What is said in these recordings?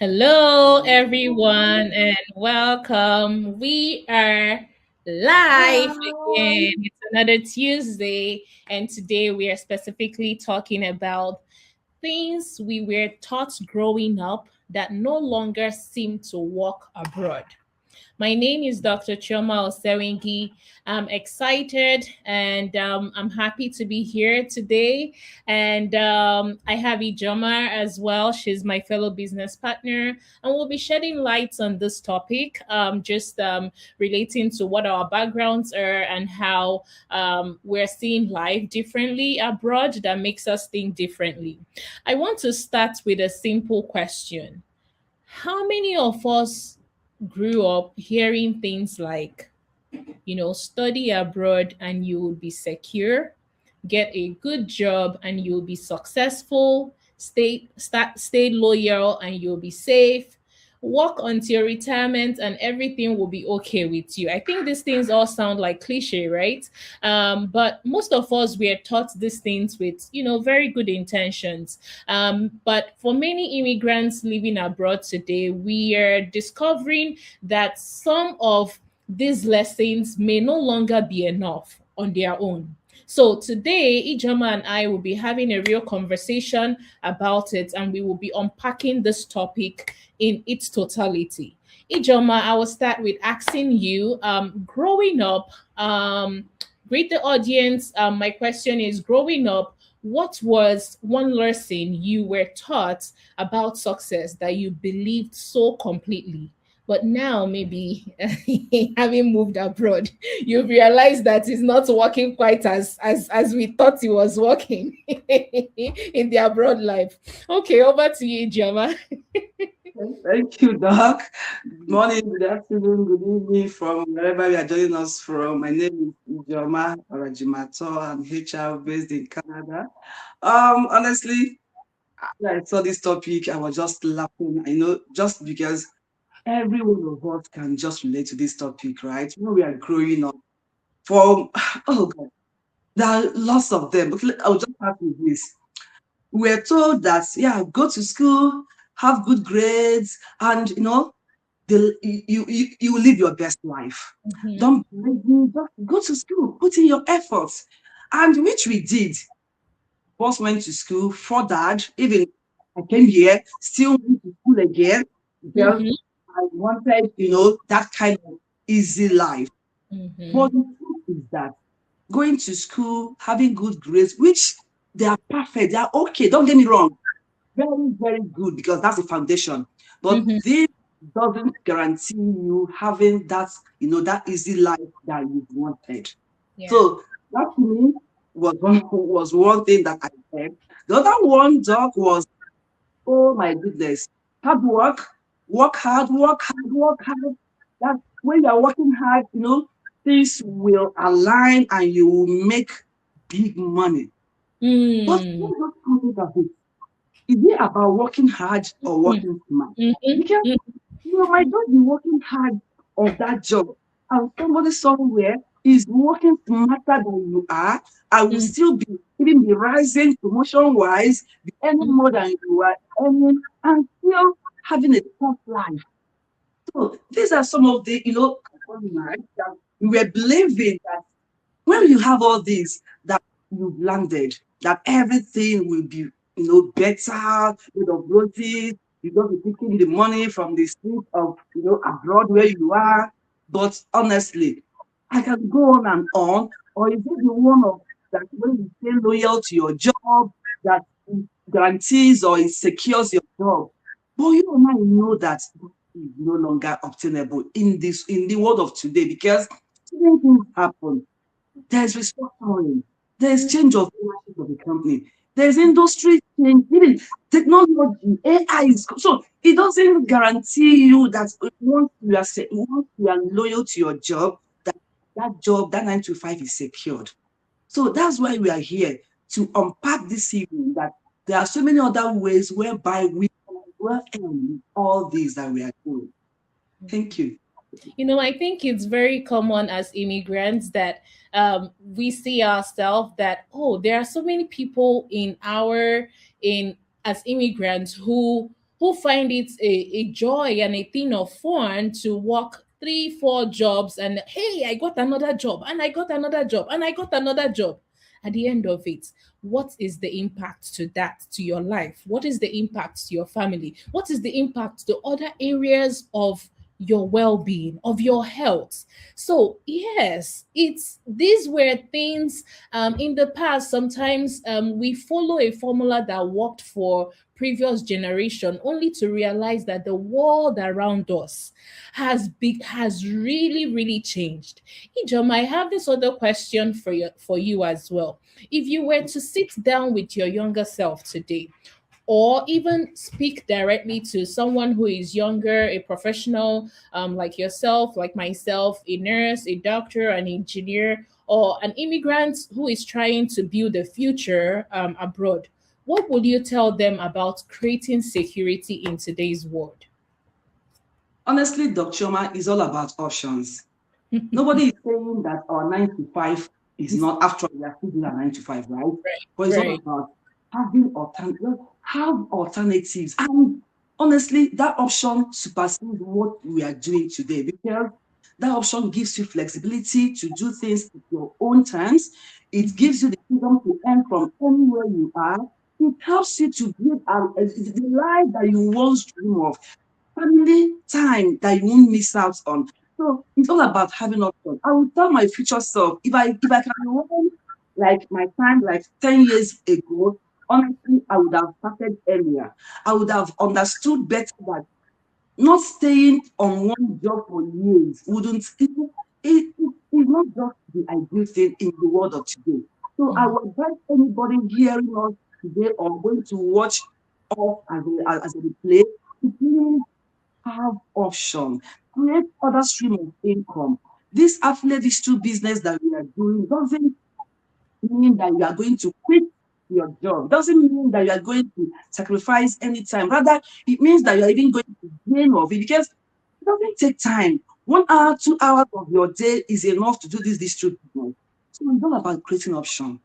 Hello, everyone, and welcome. We are live Hi. again. It's another Tuesday, and today we are specifically talking about things we were taught growing up that no longer seem to work abroad. My name is Dr. Chioma Osewingi. I'm excited and I'm happy to be here today. And I have Ijoma as well. She's my fellow business partner. And we'll be shedding light on this topic, just relating to what our backgrounds are and how we're seeing life differently abroad that makes us think differently. I want to start with a simple question. How many of us grew up hearing things like, study abroad and you will be secure, get a good job and you'll be successful, stay loyal and you'll be safe, work until retirement and everything will be okay with you. I think these things all sound like cliche, right? But most of us were taught these things with, very good intentions. But for many immigrants living abroad today, we are discovering that some of these lessons may no longer be enough on their own. So today, Ijoma and I will be having a real conversation about it, and we will be unpacking this topic in its totality. Ijoma, I will start with asking you, growing up, greet the audience. My question is, growing up, what was one lesson you were taught about success that you believed so completely? But now, maybe having moved abroad, you realize that it's not working quite as we thought it was working in the abroad life. Okay, over to you, Jama. Thank you, Doc. Good morning, good afternoon, good evening from wherever you are joining us from. My name is Ijoma Orajimato. I'm HR based in Canada. Honestly, when I saw this topic, I was just laughing. Just because every one of us can just relate to this topic, right? When we are growing up, from oh God, there are lots of them. But I'll just start with this. We're told that yeah, go to school, have good grades, and you will live your best life. Mhm. Don't believe me, just go to school, put in your efforts, and which we did. First went to school, furthered, even I came here, still went to school again because Mhm. I wanted, that kind of easy life. But Mhm. the truth is that going to school, having good grades, which they are perfect, they are okay, don't get me wrong, very, very good because that's the foundation. But Mhm. this doesn't guarantee you having that easy life that you wanted. Yeah. So that to me was one thing that I heard. The other one, Doc, was, oh my goodness, hard work, work hard, work hard, work hard. That when you're working hard, things will align and you will make big money. But Mm. let's just think of it. Is it about working hard or Mm. working smart? Mhm. Because Mm. you might not be working hard on that job, and somebody somewhere is working smarter than you are. I will Mm. still be even be rising promotion wise, be earning more than you are earning, and still having a tough life. So these are some of the compromise that we were believing that when you have all these, that you've landed, that everything will be, better, made of roses, you're going to be taking the money from the street of, abroad where you are. But honestly, I can go on and on. Or is it the one of that when you stay loyal to your job, that it guarantees or it secures your job? But you and I know that is no longer obtainable in the world of today because certain things happen. There's restructuring. There's change of ownership of the company. There's industry change, even technology, AI is so it doesn't guarantee you that once you are loyal to your job, that that job, that 9 to 5 is secured. So that's why we are here to unpack this evening that there are so many other ways whereby we can well end all these that we are doing. Thank you. I think it's very common as immigrants that we see ourselves that, oh, there are so many people in as immigrants who who find it a joy and a thing of fun to work three, four jobs and hey, I got another job and I got another job and I got another job. At the end of it, what is the impact to that, to your life? What is the impact to your family? What is the impact to other areas of your well-being, of your health? So yes, it's these were things in the past. Sometimes we follow a formula that worked for previous generation only to realize that the world around us has really changed. Ijom, I have this other question for you as well. If you were to sit down with your younger self today, or even speak directly to someone who is younger, a professional like yourself, like myself, a nurse, a doctor, an engineer, or an immigrant who is trying to build a future abroad, what would you tell them about creating security in today's world? Honestly, Dr. Choma is all about options. Nobody is saying that our 9 to 5 is not actually we are still doing a 9 to 5, right? Right, But it's all right. about have alternatives. And honestly, that option supersedes what we are doing today because that option gives you flexibility to do things at your own terms. It Mhm, gives you the freedom to earn from anywhere you are. It helps you to build the life that you once dreamed of, family time that you won't miss out on. So it's all about having options. I will tell my future self if I can rewind like my time like 10 years ago, honestly, I would have started earlier. I would have understood better that not staying on one job for years wouldn't it's not just the ideal thing in the world of today. So I mhm, would advise anybody hearing us today or going to watch us as a replay to please have option, create other stream of income. This affiliate digital business that we are doing doesn't mean that you are going to quit your job. Doesn't mean that you are going to sacrifice any time. Rather, it means that you are even going to gain of it because it doesn't take time. 1 hour, 2 hours of your day is enough to do this digital business. So it's all about creating option.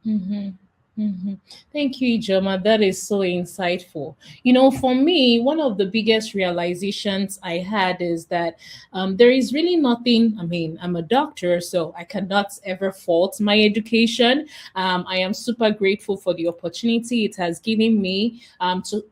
mhm, mhm. Thank you, Ijoma. That is so insightful. You know, for me, one of the biggest realizations I had is that there is really nothing. I mean, I'm a doctor, so I cannot ever fault my education. I am super grateful for the opportunity it has given me to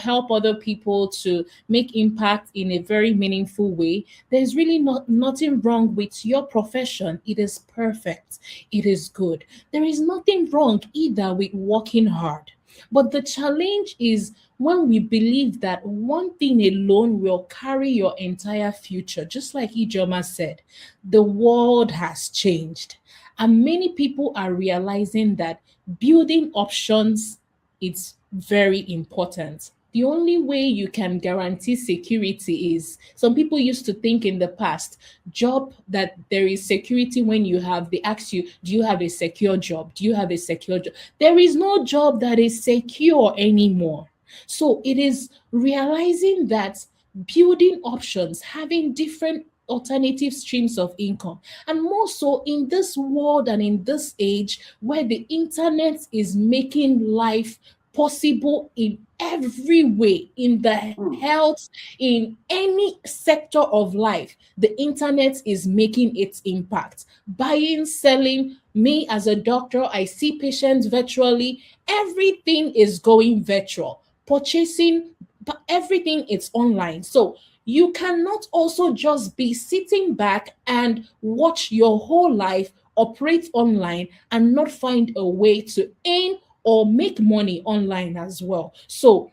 help other people to make impact in a very meaningful way. There's really nothing wrong with your profession. It is perfect, it is good. There is nothing wrong either with working hard. But the challenge is when we believe that one thing alone will carry your entire future. Just like Ijoma said, the world has changed. And many people are realizing that building options is very important. The only way you can guarantee security is, some people used to think in the past, job that there is security when you have, they ask you, do you have a secure job? Do you have a secure job? There is no job that is secure anymore. So it is realizing that building options, having different alternative streams of income, and more so in this world and in this age where the internet is making life possible in every way, in the Mm. health, in any sector of life. The internet is making its impact. Buying, selling, me as a doctor, I see patients virtually. Everything is going virtual. Purchasing, but everything is online. So you cannot also just be sitting back and watch your whole life operate online and not find a way to earn or make money online as well. So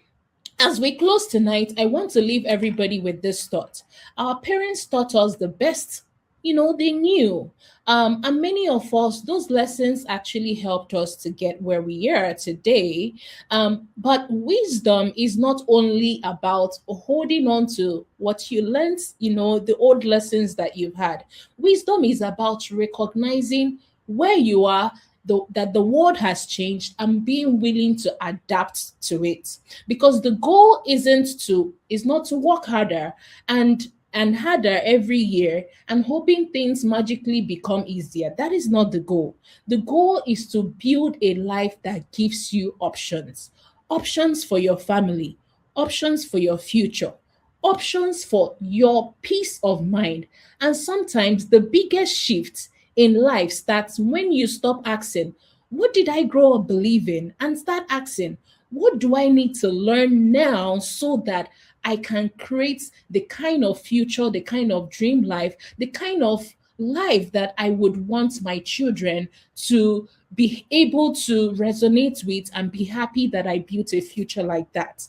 as we close tonight, I want to leave everybody with this thought. Our parents taught us the best, they knew. And many of us, those lessons actually helped us to get where we are today. But wisdom is not only about holding on to what you learned, the old lessons that you've had. Wisdom is about recognizing where you are, that the world has changed, and being willing to adapt to it, because the goal is not to work harder and harder every year and hoping things magically become easier. That is not the goal. The goal is to build a life that gives you options for your family, options for your future, options for your peace of mind. And sometimes the biggest shift in life starts when you stop asking, what did I grow up believing? And start asking, what do I need to learn now so that I can create the kind of future, the kind of dream life, the kind of life that I would want my children to be able to resonate with and be happy that I built a future like that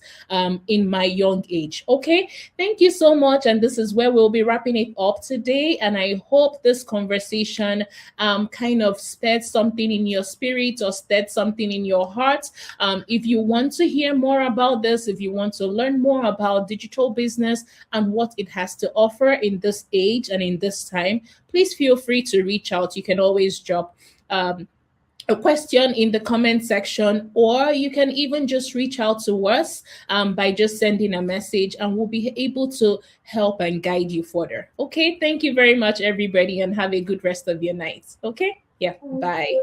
in my young age. Okay, thank you so much. And this is where we'll be wrapping it up today. And I hope this conversation kind of stirred something in your spirit or stirred something in your heart. If you want to hear more about this, if you want to learn more about digital business and what it has to offer in this age and in this time, please feel free to reach out. You can always drop a question in the comment section, or you can even just reach out to us by just sending a message, and we'll be able to help and guide you further. Okay, thank you very much, everybody, and have a good rest of your night. Okay, yeah, bye.